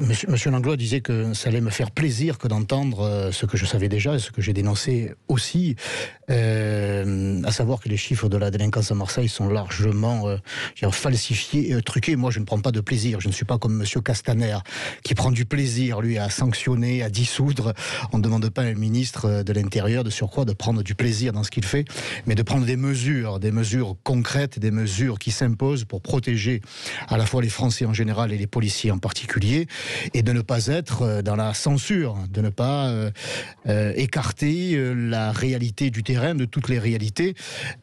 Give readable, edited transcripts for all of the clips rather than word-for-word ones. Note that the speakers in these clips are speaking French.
Monsieur Langlois disait que ça allait me faire plaisir que d'entendre ce que je savais déjà et ce que j'ai dénoncé aussi, à savoir que les chiffres de la délinquance à Marseille sont largement falsifiés, truqués. Moi, je ne prends pas de plaisir. Je ne suis pas comme Monsieur Castaner qui prend du plaisir, lui, à sanctionner, à dissoudre. On ne demande pas à un ministre de l'Intérieur, de surcroît, de prendre du plaisir dans ce qu'il fait, mais de prendre des mesures concrètes, des mesures qui s'imposent pour protéger à la fois les Français en général et les policiers en particulier, et de ne pas être dans la censure, de ne pas écarter la réalité du terrain, de toutes les réalités.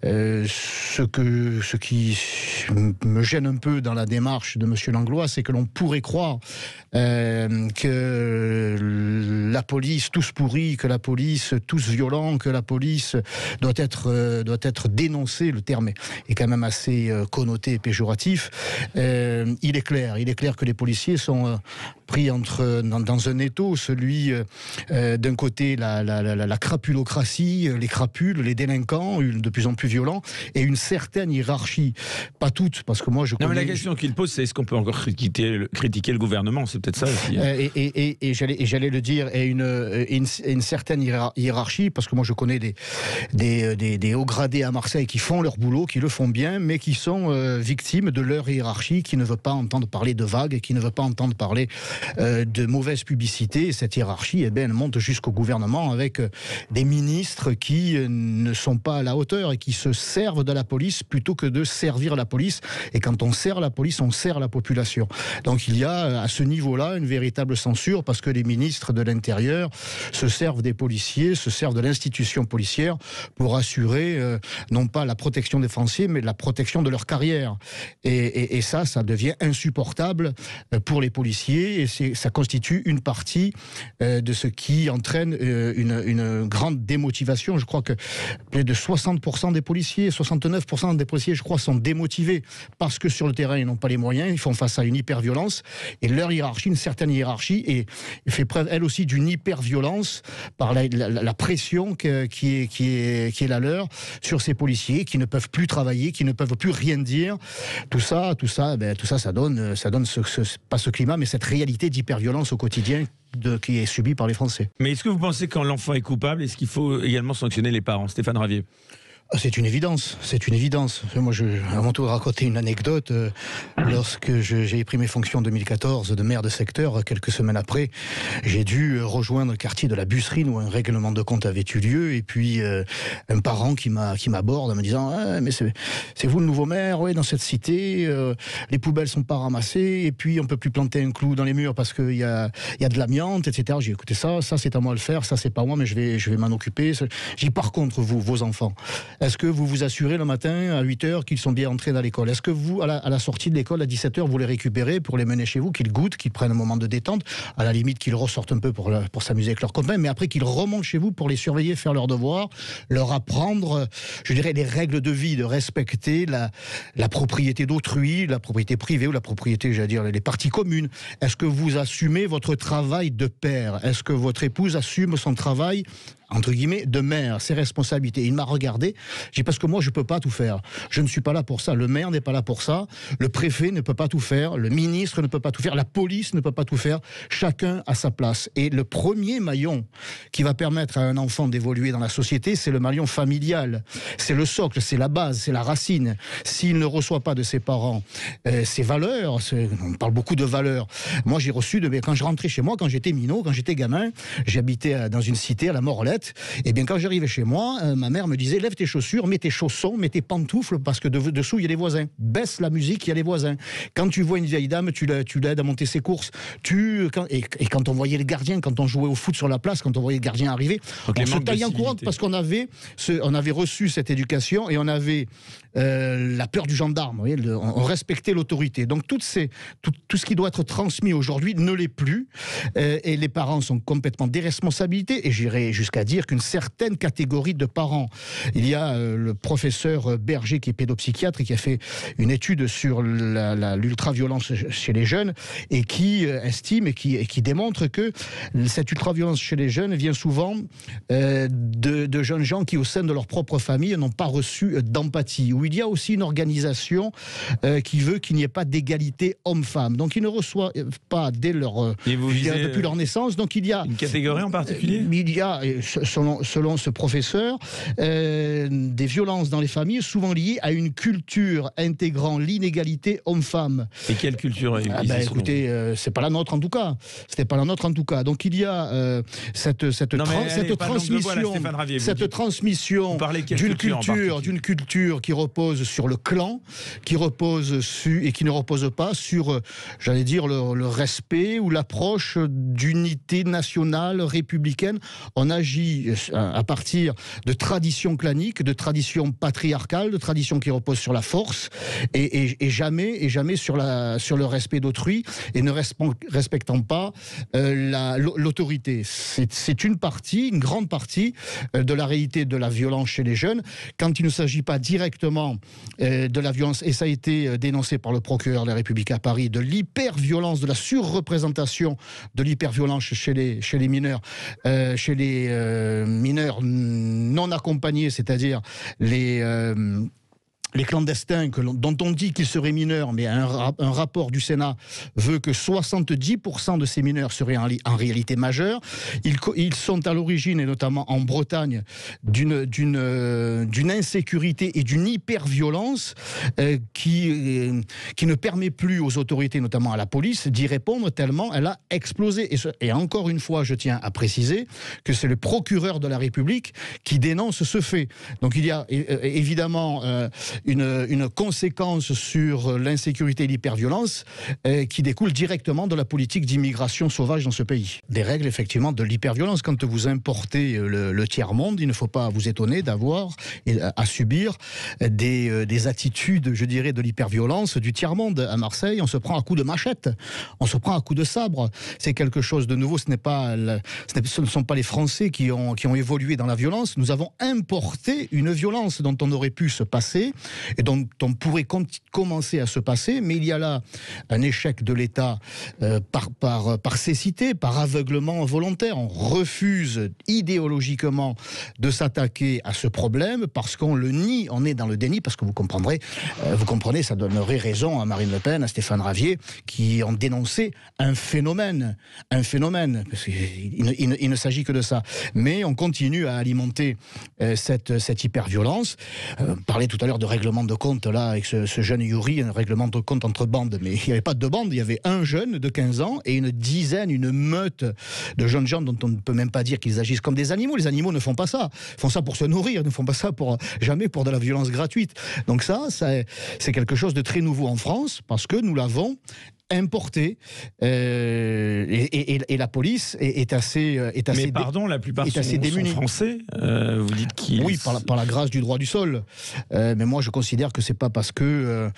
Ce qui me gêne un peu dans la démarche de M. Langlois, c'est que l'on pourrait croire que la police tous pourris, que la police tous violents, que la police doit être dénoncée. Le terme est quand même assez connoté et péjoratif. Il est clair que les policiers sont pris dans un étau, celui d'un côté la crapulocratie, les crapules, les délinquants, de plus en plus violents, et une certaine hiérarchie. Pas toutes, parce que moi je connais... Non, mais la question qu'il pose, c'est est-ce qu'on peut encore critiquer le gouvernement? C'est peut-être ça aussi. Et j'allais le dire, et une certaine hiérarchie, parce que moi je connais des hauts gradés à Marseille qui font leur boulot, qui le font bien, mais qui sont victimes de leur hiérarchie, qui ne veut pas entendre parler de vagues, et qui ne veut pas entendre parler de mauvaise publicité. Et cette hiérarchie, elle monte jusqu'au gouvernement avec des ministres qui ne sont pas à la hauteur et qui se servent de la police plutôt que de servir la police. Et quand on sert la police, on sert la population. Donc il y a à ce niveau-là une véritable censure, parce que les ministres de l'Intérieur se servent des policiers, se servent de l'institution policière pour assurer non pas la protection des Français, mais la protection de leur carrière. Et ça devient insupportable pour les policiers, et ça constitue une partie de ce qui entraîne une grande démotivation. Je crois que plus de 60% des policiers, 69% des policiers, je crois, sont démotivés parce que sur le terrain, ils n'ont pas les moyens, ils font face à une hyper-violence, et leur hiérarchie, une certaine hiérarchie, et fait preuve, elle aussi, d'une hyper-violence par la pression qui est la leur sur ces policiers qui ne peuvent plus travailler, qui ne peuvent plus rien dire. Tout ça, ça donne pas ce climat, mais cette réalité d'hyper-violence au quotidien qui est subie par les Français. Mais est-ce que vous pensez que quand l'enfant est coupable, est-ce qu'il faut également sanctionner les parents? Stéphane Ravier. C'est une évidence. Moi, à mon tour, raconter une anecdote. Lorsque j'ai pris mes fonctions en 2014 de maire de secteur, quelques semaines après, j'ai dû rejoindre le quartier de la Busserine où un règlement de compte avait eu lieu, et puis un parent qui m'aborde en me disant ah, mais c'est vous le nouveau maire, oui, dans cette cité, les poubelles sont pas ramassées, et puis on peut plus planter un clou dans les murs parce qu'il y a de l'amiante, etc. J'ai écouté ça c'est à moi de le faire, ça c'est pas moi, mais je vais m'en occuper. J'ai dit par contre, vos enfants, est-ce que vous vous assurez le matin à 8h qu'ils sont bien entrés dans l'école? Est-ce que vous, à la sortie de l'école à 17h, vous les récupérez pour les mener chez vous, qu'ils goûtent, qu'ils prennent un moment de détente, à la limite qu'ils ressortent un peu pour s'amuser avec leurs copains, mais après qu'ils remontent chez vous pour les surveiller, faire leurs devoirs, leur apprendre, je dirais, les règles de vie, de respecter la propriété d'autrui, la propriété privée ou la propriété, j'allais dire, les parties communes? Est-ce que vous assumez votre travail de père? Est-ce que votre épouse assume son travail entre guillemets, de maire, ses responsabilités? Il m'a regardé, j'ai dit parce que moi je peux pas tout faire, je ne suis pas là pour ça, le maire n'est pas là pour ça, le préfet ne peut pas tout faire, le ministre ne peut pas tout faire, la police ne peut pas tout faire, chacun a sa place. Et le premier maillon qui va permettre à un enfant d'évoluer dans la société, c'est le maillon familial, c'est le socle, c'est la base, c'est la racine. S'il ne reçoit pas de ses parents ses valeurs, on parle beaucoup de valeurs, moi j'ai reçu, quand je rentrais chez moi, quand j'étais minot, quand j'étais gamin, j'habitais dans une cité à la Morelette. Et bien quand j'arrivais chez moi, ma mère me disait lève tes chaussures, mets tes chaussons, mets tes pantoufles, parce que dessous il y a les voisins. Baisse la musique, il y a les voisins. Quand tu vois une vieille dame, tu l'aides à monter ses courses. Et quand on voyait le gardien, quand on jouait au foot sur la place, quand on voyait le gardien arriver, on se taillait en courant parce qu'on avait reçu cette éducation, et on avait la peur du gendarme. Vous voyez, on respectait l'autorité. Donc tout ce qui doit être transmis aujourd'hui ne l'est plus, et les parents sont complètement déresponsabilités, et j'irais jusqu'à c'est-à-dire qu'une certaine catégorie de parents, il y a le professeur Berger qui est pédopsychiatre et qui a fait une étude sur l'ultraviolence chez les jeunes et qui estime et qui démontre que cette ultraviolence chez les jeunes vient souvent de jeunes gens qui, au sein de leur propre famille, n'ont pas reçu d'empathie, où il y a aussi une organisation qui veut qu'il n'y ait pas d'égalité homme-femme. Donc ils ne reçoivent pas depuis leur naissance. Donc il y a une catégorie en particulier. Il y a, selon ce professeur, des violences dans les familles, souvent liées à une culture intégrant l'inégalité homme-femme. Et quelle culture écoutez, c'est pas la nôtre en tout cas. C'était pas la nôtre en tout cas. Donc il y a cette transmission d'une culture qui repose sur le clan, qui ne repose pas sur, j'allais dire, le respect ou l'approche d'unité nationale républicaine. On agit à partir de traditions claniques, de traditions patriarcales, de traditions qui reposent sur la force et jamais sur le respect d'autrui et ne respectant pas l'autorité. C'est une grande partie de la réalité de la violence chez les jeunes, quand il ne s'agit pas directement de la violence, et ça a été dénoncé par le procureur de la République à Paris, de l'hyperviolence, de la surreprésentation de l'hyperviolence chez les mineurs, mineurs non accompagnés, c'est-à-dire les clandestins dont on dit qu'ils seraient mineurs, mais un rapport du Sénat veut que 70% de ces mineurs seraient en réalité majeurs. Ils sont à l'origine, et notamment en Bretagne, d'une insécurité et d'une hyperviolence qui ne permet plus aux autorités, notamment à la police, d'y répondre tellement elle a explosé. Et encore une fois, je tiens à préciser que c'est le procureur de la République qui dénonce ce fait. Donc il y a évidemment une conséquence sur l'insécurité et l'hyperviolence qui découle directement de la politique d'immigration sauvage dans ce pays. Des règles effectivement de l'hyperviolence. Quand vous importez le tiers-monde, il ne faut pas vous étonner d'avoir à subir des attitudes, je dirais, de l'hyperviolence du tiers-monde. À Marseille, on se prend à coups de machette, on se prend à coups de sabre. C'est quelque chose de nouveau. Ce ne sont pas les Français qui ont évolué dans la violence. Nous avons importé une violence dont on aurait pu se passer et dont on pourrait commencer à se passer, mais il y a là un échec de l'État par cécité, par aveuglement volontaire. On refuse idéologiquement de s'attaquer à ce problème parce qu'on le nie, on est dans le déni, parce que vous comprenez, ça donnerait raison à Marine Le Pen, à Stéphane Ravier, qui ont dénoncé un phénomène, parce qu'il ne s'agit que de ça. Mais on continue à alimenter cette hyperviolence. Parlait tout à l'heure de règlement de compte, là, avec ce jeune Yuri, un règlement de compte entre bandes. Mais il n'y avait pas de bande, il y avait un jeune de 15 ans et une meute de jeunes gens dont on ne peut même pas dire qu'ils agissent comme des animaux. Les animaux ne font pas ça. Ils font ça pour se nourrir, ils ne font pas ça jamais pour de la violence gratuite. Donc c'est quelque chose de très nouveau en France, parce que nous l'avons importé et la police est assez mais pardon, la plupart sont français. Vous dites qu'ils... Oui, par la grâce du droit du sol. Mais moi, je considère que c'est pas parce que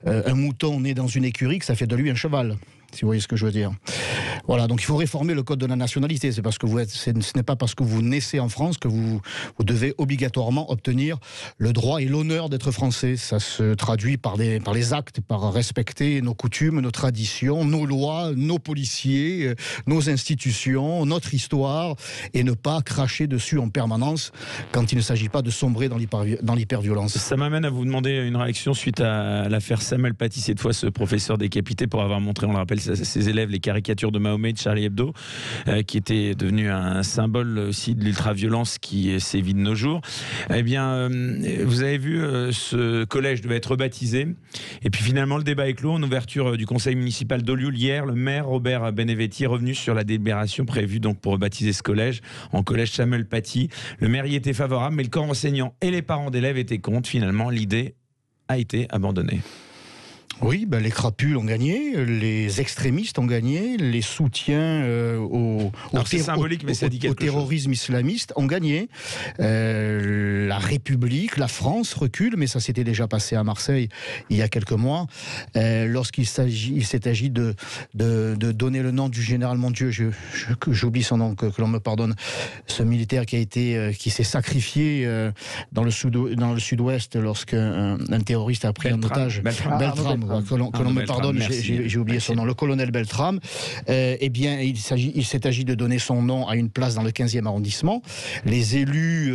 un mouton naît dans une écurie que ça fait de lui un cheval. Si vous voyez ce que je veux dire. Voilà, donc il faut réformer le code de la nationalité. Ce n'est pas parce que vous naissez en France que vous devez obligatoirement obtenir le droit et l'honneur d'être français. Ça se traduit par les actes, par respecter nos coutumes, nos traditions, nos lois, nos policiers, nos institutions, notre histoire, et ne pas cracher dessus en permanence quand il ne s'agit pas de sombrer dans l'hyperviolence. Ça m'amène à vous demander une réaction suite à l'affaire Samuel Paty, cette fois ce professeur décapité pour avoir montré, on le rappelle, ses élèves les caricatures de Mahomet de Charlie Hebdo, qui était devenu un symbole aussi de l'ultraviolence qui sévit de nos jours. Eh bien, vous avez vu, ce collège devait être rebaptisé, et puis finalement le débat est clos. En ouverture du conseil municipal d'Olioul hier, le maire Robert Benevetti est revenu sur la délibération prévue donc pour rebaptiser ce collège en collège Samuel Paty. Le maire y était favorable, mais le corps enseignant et les parents d'élèves étaient contre. Finalement, l'idée a été abandonnée. Oui, ben les crapules ont gagné, les extrémistes ont gagné, les soutiens au terrorisme islamiste ont gagné. La République, la France recule, mais ça s'était déjà passé à Marseille il y a quelques mois, lorsqu'il s'est agi de donner le nom du général Mondieu, j'oublie son nom, que l'on me pardonne, ce militaire qui s'est sacrifié dans le sud-ouest lorsqu'un terroriste a pris en otage Beltrame. Que l'on me pardonne, j'ai oublié son nom, le colonel Beltrame. Eh bien, il s'est agi de donner son nom à une place dans le 15e arrondissement. Les élus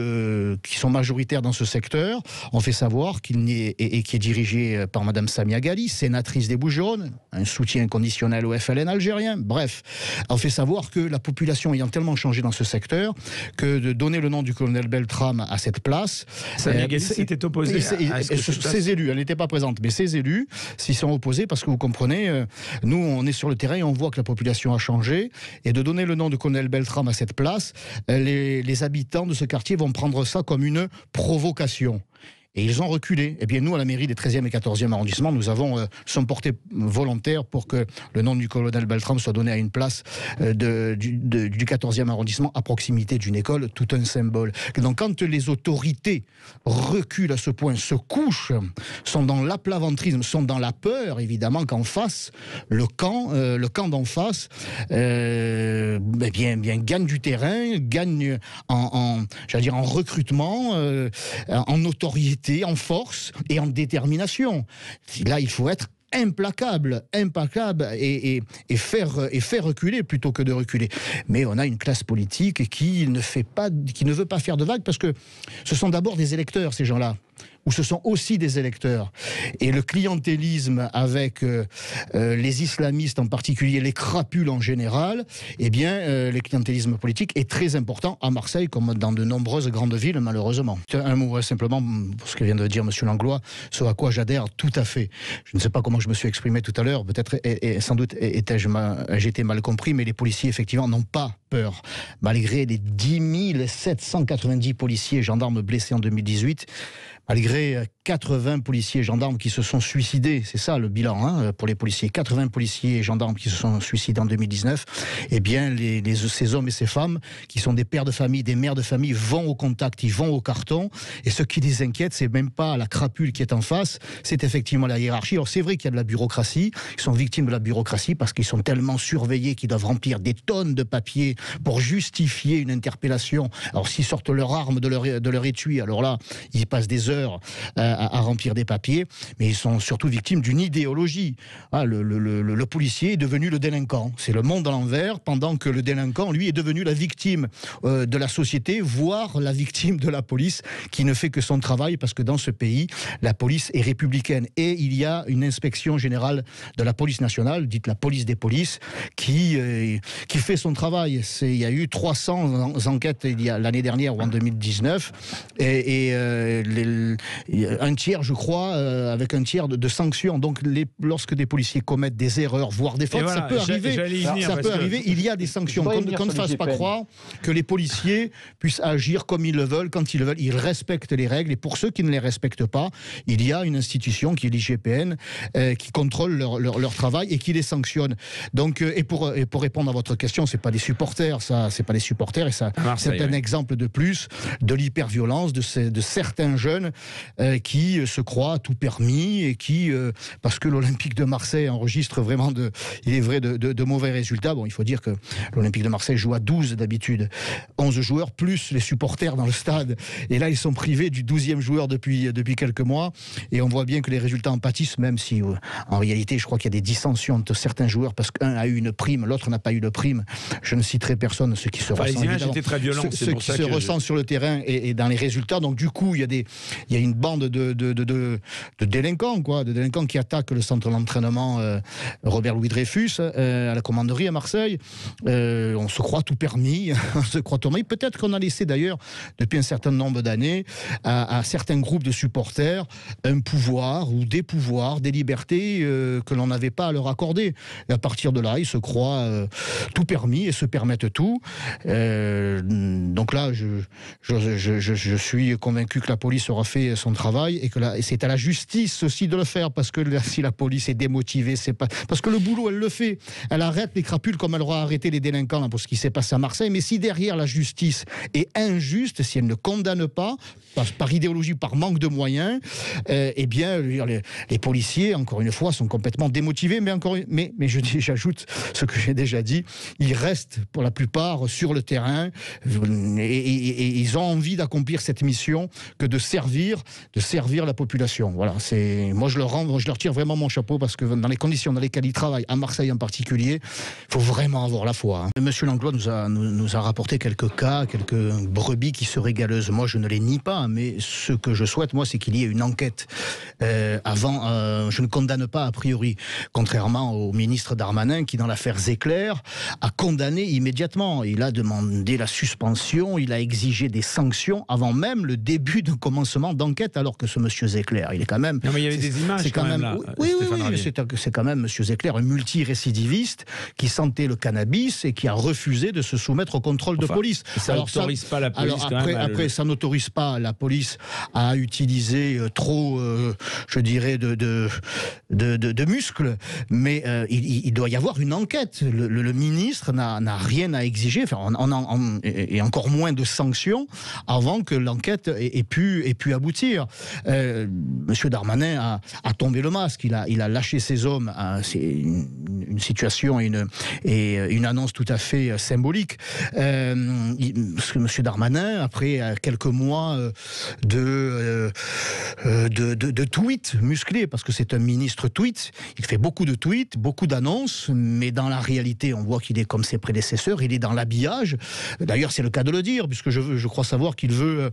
qui sont majoritaires dans ce secteur ont fait savoir qui est dirigé par Madame Samia Ghali, sénatrice des Bouches-du-Rhône, un soutien inconditionnel au FLN algérien. Bref, ont fait savoir que la population ayant tellement changé dans ce secteur que de donner le nom du colonel Beltrame à cette place. Samia Ghali s'était opposée. Ces élus, elle n'était pas présente, mais ces élus s'y sont opposés parce que vous comprenez, nous on est sur le terrain et on voit que la population a changé, et de donner le nom de colonel Beltrame à cette place, les habitants de ce quartier vont prendre ça comme une provocation. Et ils ont reculé. Eh bien, nous, à la mairie des 13e et 14e arrondissements, nous sommes portés volontaires pour que le nom du colonel Beltrame soit donné à une place du 14e arrondissement, à proximité d'une école, tout un symbole. Et donc, quand les autorités reculent à ce point, se couchent, sont dans l'aplaventrisme, sont dans la peur, évidemment, qu'en face, le camp d'en face, gagne du terrain, gagne en recrutement, en notoriété, en force et en détermination. Là, il faut être implacable et faire reculer plutôt que de reculer. Mais on a une classe politique qui ne veut pas faire de vagues, parce que ce sont d'abord des électeurs, ces gens-là, ou ce sont aussi des électeurs. Et le clientélisme avec les islamistes en particulier, les crapules en général, eh bien, le clientélisme politique est très important à Marseille, comme dans de nombreuses grandes villes, malheureusement. Un mot simplement, pour ce que vient de dire M. Langlois, ce à quoi j'adhère tout à fait. Je ne sais pas comment je me suis exprimé tout à l'heure, peut-être, sans doute j'ai été mal compris, mais les policiers, effectivement, n'ont pas peur. Malgré les 10 790 policiers et gendarmes blessés en 2018, malgré 80 policiers et gendarmes qui se sont suicidés, c'est ça le bilan pour les policiers, 80 policiers et gendarmes qui se sont suicidés en 2019, eh bien ces hommes et ces femmes qui sont des pères de famille, des mères de famille, vont au contact, ils vont au carton, et ce qui les inquiète, c'est même pas la crapule qui est en face, c'est effectivement la hiérarchie. Alors c'est vrai qu'il y a de la bureaucratie, ils sont victimes de la bureaucratie parce qu'ils sont tellement surveillés qu'ils doivent remplir des tonnes de papiers pour justifier une interpellation. Alors s'ils sortent leur arme de leur étui, alors là, ils passent des heures à remplir des papiers, mais ils sont surtout victimes d'une idéologie. Le policier est devenu le délinquant. C'est le monde à l'envers, pendant que le délinquant, lui, est devenu la victime de la société, voire la victime de la police, qui ne fait que son travail, parce que dans ce pays, la police est républicaine. Et il y a une inspection générale de la police nationale, dite la police des polices, qui fait son travail. Il y a eu 300 enquêtes l'année dernière ou en 2019, et un tiers, je crois, avec un tiers de sanctions. Donc, lorsque des policiers commettent des erreurs, voire des fautes, voilà, ça peut arriver. Il y a des sanctions. Qu'on ne fasse pas croire que les policiers puissent agir comme ils le veulent, quand ils le veulent. Ils respectent les règles, et pour ceux qui ne les respectent pas, il y a une institution qui est l'IGPN, qui contrôle leur travail et qui les sanctionne. Donc, et pour répondre à votre question, c'est pas des supporters, ça, c'est pas des supporters, et ça, c'est un exemple de plus de l'hyperviolence de certains jeunes qui se croient tout permis, et qui, parce que l'Olympique de Marseille enregistre vraiment de mauvais résultats. Bon, il faut dire que l'Olympique de Marseille joue à 12 d'habitude, 11 joueurs plus les supporters dans le stade, et là ils sont privés du 12e joueur depuis quelques mois, et on voit bien que les résultats en pâtissent, même si en réalité je crois qu'il y a des dissensions entre certains joueurs, parce qu'un a eu une prime, l'autre n'a pas eu de prime. Je ne citerai personne, ce qui se ressent, les images étaient très violentes, ce qui se ressent sur le terrain et dans les résultats. Donc du coup il y a une bande de délinquants, de délinquants qui attaquent le centre d'entraînement Robert Louis Dreyfus, à la commanderie à Marseille. On se croit tout permis, peut-être qu'on a laissé d'ailleurs depuis un certain nombre d'années à certains groupes de supporters un pouvoir ou des pouvoirs, des libertés que l'on n'avait pas à leur accorder. Et à partir de là, ils se croient tout permis et se permettent tout. Donc là, je suis convaincu que la police aura fait son travail. travail et que c'est à la justice aussi de le faire, parce que si la police est démotivée, c'est pas parce que le boulot, elle le fait. Elle arrête les crapules comme elle aura arrêté les délinquants là, pour ce qui s'est passé à Marseille. Mais si derrière la justice est injuste, si elle ne condamne pas par idéologie, par manque de moyens, eh bien les policiers, encore une fois, sont complètement démotivés. Mais j'ajoute ce que j'ai déjà dit, ils restent pour la plupart sur le terrain et ils ont envie d'accomplir cette mission que de servir la population. Voilà, moi je leur tire vraiment mon chapeau, parce que dans les conditions dans lesquelles ils travaillent, à Marseille en particulier, il faut vraiment avoir la foi. Hein. Monsieur Langlois nous a rapporté quelques cas, quelques brebis qui seraient galeuses. Moi, je ne les nie pas, mais ce que je souhaite, moi, c'est qu'il y ait une enquête avant. Je ne condamne pas a priori, contrairement au ministre Darmanin qui, dans l'affaire Zecler, a condamné immédiatement. Il a demandé la suspension, il a exigé des sanctions avant même le début de commencement d'enquête, alors que ce monsieur Zecler, il est quand même... Non, mais il y avait des images quand même là. Oui, c'est quand même monsieur Zecler, un multirécidiviste qui sentait le cannabis et qui a refusé de se soumettre au contrôle de police. Ça n'autorise pas la police après, ça n'autorise pas la police à utiliser trop, je dirais, de muscles, mais il doit y avoir une enquête. Le ministre n'a rien à exiger, et encore moins de sanctions avant que l'enquête ait pu aboutir. Monsieur Darmanin a tombé le masque, il a lâché ses hommes. C'est une situation et une annonce tout à fait symbolique. Parce que monsieur Darmanin, après quelques mois de tweets musclés, parce que c'est un ministre tweet, il fait beaucoup de tweets, beaucoup d'annonces, mais dans la réalité, on voit qu'il est comme ses prédécesseurs, il est dans l'habillage. D'ailleurs, c'est le cas de le dire, puisque je crois savoir qu'il veut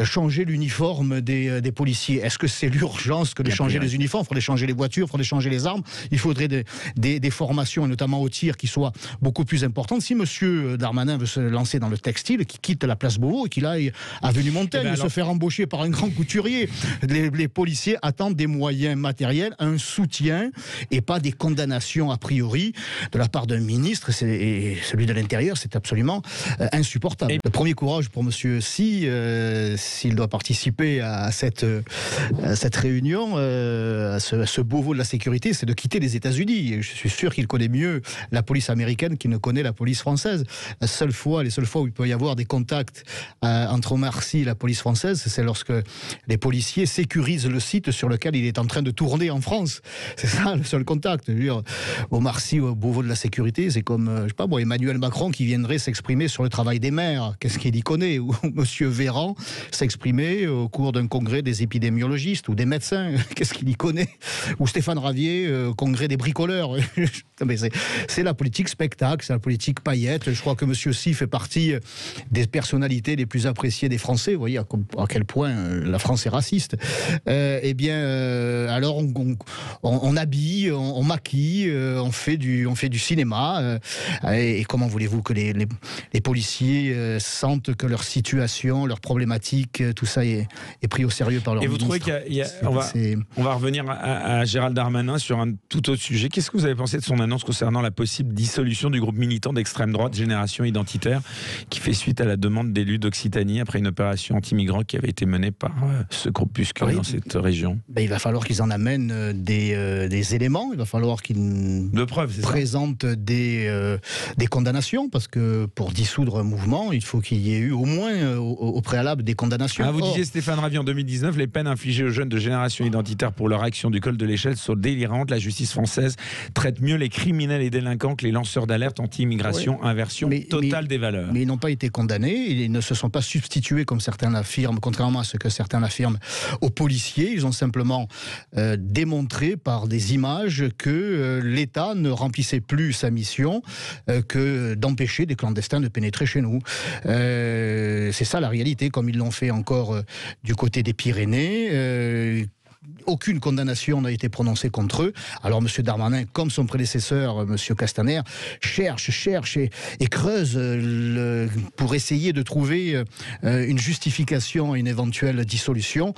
changer l'uniforme des policiers. Est-ce que c'est l'urgence que de changer les uniformes? Il faudrait changer les voitures, il faudrait changer les armes, il faudrait des formations, et notamment au tir, qui soient beaucoup plus importantes. Si monsieur Darmanin veut se lancer dans le textile, qu'il quitte la place Beauvau et qu'il aille avenue Montaigne, se faire embaucher par un grand couturier. Les policiers attendent des moyens matériels, un soutien, et pas des condamnations a priori de la part d'un ministre. Et celui de l'Intérieur, c'est absolument insupportable. Le premier courage pour monsieur s'il doit participer à cette réunion, à ce Beauvau de la sécurité, c'est de quitter les États-Unis. Je suis sûr qu'il connaît mieux la police américaine qu'il ne connaît la police française. Les seules fois où il peut y avoir des contacts entre Omar Sy et la police française, c'est lorsque les policiers sécurisent le site sur lequel il est en train de tourner en France. C'est ça le seul contact. Je veux dire, Omar Sy au Beauvau de la sécurité, c'est comme, je sais pas moi, Emmanuel Macron qui viendrait s'exprimer sur le travail des maires. Qu'est-ce qu'il y connaît? Ou monsieur Véran s'exprimer au cours d'un congrès des épidémiologistes ou des médecins. Qu'est-ce qu'il y connaît? Ou Stéphane Ravier, congrès des bricoleurs. Mais c'est la politique spectacle, c'est la politique paillette. Je crois que monsieur Sy fait partie des personnalités les plus appréciées des Français. Vous voyez à quel point la France est raciste. Alors on habille, on maquille, on fait du cinéma. Et comment voulez-vous que les policiers sentent que leur situation, leur problématique, tout ça est pris au sérieux par leur ministre? Et vous trouvez on va revenir à Gérald Darmanin sur un tout autre sujet. Qu'est-ce que vous avez pensé de son annonce concernant la possible dissolution du groupe militant d'extrême droite Génération Identitaire, qui fait suite à la demande d'élus d'Occitanie après une opération anti-migrants qui avait été menée par ce groupuscule dans cette région? Il va falloir qu'ils en amènent des éléments, il va falloir qu'ils présentent des condamnations, parce que pour dissoudre un mouvement, il faut qu'il y ait eu au moins au préalable des condamnations. Vous disiez Stéphane Ravier en 2019, les peines infligées aux jeunes de Génération Identitaire pour leur action du col de l'échelle sont délirantes. La justice française traite mieux les criminels et délinquants que les lanceurs d'alerte anti-immigration. Oui. Inversion totale des valeurs. Mais ils n'ont pas été condamnés, ils ne se sont pas substitués, comme certains l'affirment, contrairement à ce que certains l'affirment, aux policiers. Ils ont simplement démontré par des images que l'État ne remplissait plus sa mission que d'empêcher des clandestins de pénétrer chez nous. C'est ça la réalité, comme ils l'ont fait encore du côté des Pyrénées. aucune condamnation n'a été prononcée contre eux. Alors M. Darmanin, comme son prédécesseur, M. Castaner, cherche et creuse pour essayer de trouver une justification à une éventuelle dissolution.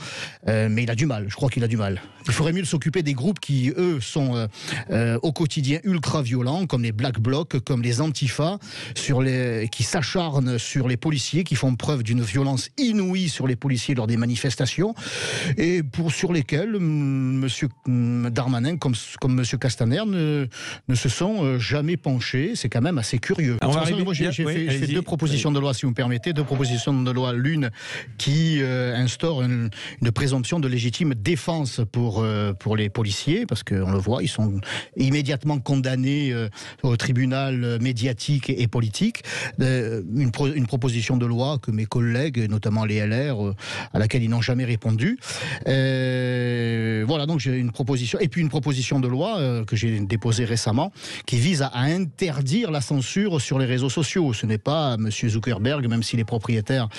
Mais il a du mal, je crois qu'il a du mal. Il faudrait mieux s'occuper des groupes qui, eux, sont au quotidien ultra-violents, comme les Black Blocs, comme les Antifa, qui s'acharnent sur les policiers, qui font preuve d'une violence inouïe sur les policiers lors des manifestations, et sur lesquels M. Darmanin, comme M. Castaner, ne se sont jamais penchés. C'est quand même assez curieux. J'ai fait deux propositions de loi, si vous me permettez, deux propositions de loi. L'une qui instaure une présomption de légitime défense pour les policiers, parce qu'on le voit, ils sont immédiatement condamnés au tribunal médiatique et politique. Une proposition de loi que mes collègues, notamment les LR, à laquelle ils n'ont jamais répondu. Voilà, donc j'ai une proposition. Et puis une proposition de loi que j'ai déposée récemment, qui vise à interdire la censure sur les réseaux sociaux. Ce n'est pas M. Zuckerberg, même s'il est propriétaire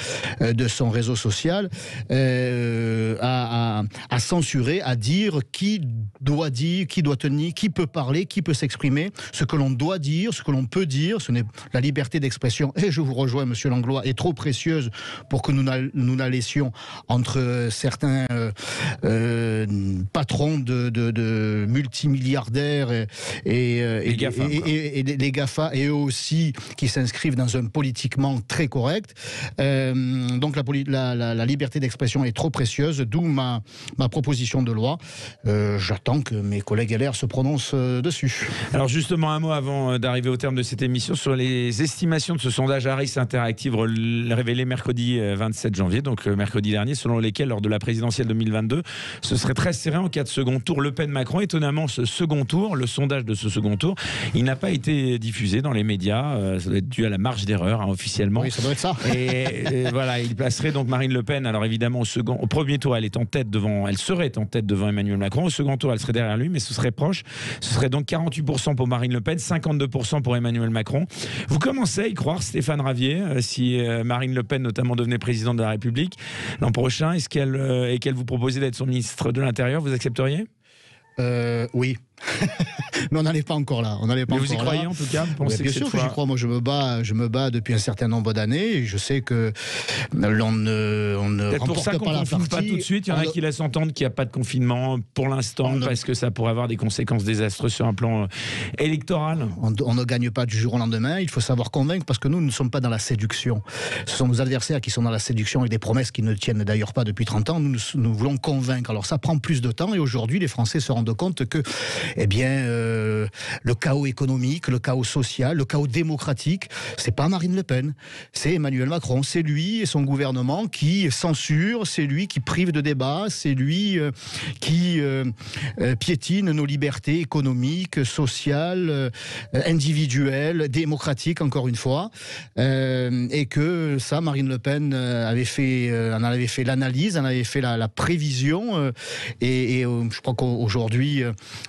de son réseau social, à censurer, à dire qui doit tenir, qui peut parler, qui peut s'exprimer, ce que l'on doit dire, ce que l'on peut dire. La liberté d'expression, et je vous rejoins, M. Langlois, est trop précieuse pour que nous la laissions entre certains patrons de multimilliardaires et les GAFA, et eux aussi qui s'inscrivent dans un politiquement très correct. Donc la liberté d'expression est trop précieuse, d'où ma proposition de loi. J'attends que mes collègues LR se prononcent dessus. Alors justement, un mot avant d'arriver au terme de cette émission sur les estimations de ce sondage Harris Interactive révélé mercredi 27 janvier, donc mercredi dernier, selon lesquelles, lors de la présidentielle 2022, ce serait très serré en cas de second tour Le Pen-Macron. Étonnamment, ce second tour, le sondage de ce second tour, il n'a pas été diffusé dans les médias. Ça doit être dû à la marge d'erreur, officiellement. Oui, ça doit être ça. Et voilà, il placerait donc Marine Le Pen. Alors évidemment, au premier tour, elle serait en tête devant Emmanuel Macron. Au second tour, elle serait derrière lui, mais ce serait proche. Ce serait donc 48% pour Marine Le Pen, 52% pour Emmanuel Macron. Vous commencez à y croire, Stéphane Ravier, si Marine Le Pen notamment devenait présidente de la République l'an prochain, et qu'elle vous proposait d'être son ministre de l'Intérieur, vous accepteriez ? Oui. Mais on n'en est pas encore là. Mais vous y croyez en tout cas? Bien sûr que j'y crois. Moi, je me bats depuis un certain nombre d'années. Et je sais que l'on ne pour ça qu'on ne confine pas tout de suite. Il y en a qui laissent entendre qu'il n'y a pas de confinement pour l'instant parce que ça pourrait avoir des conséquences désastreuses sur un plan électoral. On ne gagne pas du jour au lendemain. Il faut savoir convaincre, parce que nous ne sommes pas dans la séduction. Ce sont nos adversaires qui sont dans la séduction avec des promesses qui ne tiennent d'ailleurs pas depuis 30 ans. Nous voulons convaincre. Alors ça prend plus de temps, et aujourd'hui les Français se rendent compte que le chaos économique, le chaos social, le chaos démocratique, c'est pas Marine Le Pen, c'est Emmanuel Macron. C'est lui et son gouvernement qui censure, c'est lui qui prive de débat, c'est lui qui piétine nos libertés économiques, sociales, individuelles, démocratiques, encore une fois. Et que ça, Marine Le Pen en avait fait l'analyse, en avait fait la prévision. Et je crois qu'aujourd'hui,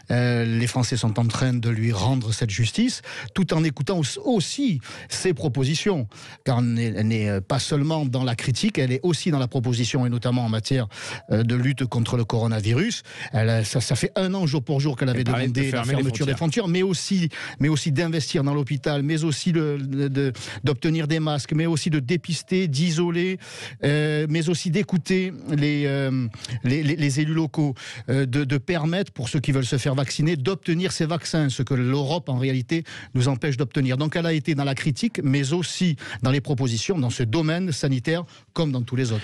les Français sont en train de lui rendre cette justice, tout en écoutant aussi ses propositions. Car elle n'est pas seulement dans la critique, elle est aussi dans la proposition, et notamment en matière de lutte contre le coronavirus. Ça fait 1 an jour pour jour qu'elle avait demandé la fermeture des frontières, mais aussi d'investir dans l'hôpital, mais aussi d'obtenir des masques, mais aussi de dépister, d'isoler, mais aussi d'écouter les élus locaux, de permettre, pour ceux qui veulent se faire vacciner, d'obtenir ces vaccins, ce que l'Europe en réalité nous empêche d'obtenir. Donc elle a été dans la critique, mais aussi dans les propositions, dans ce domaine sanitaire comme dans tous les autres.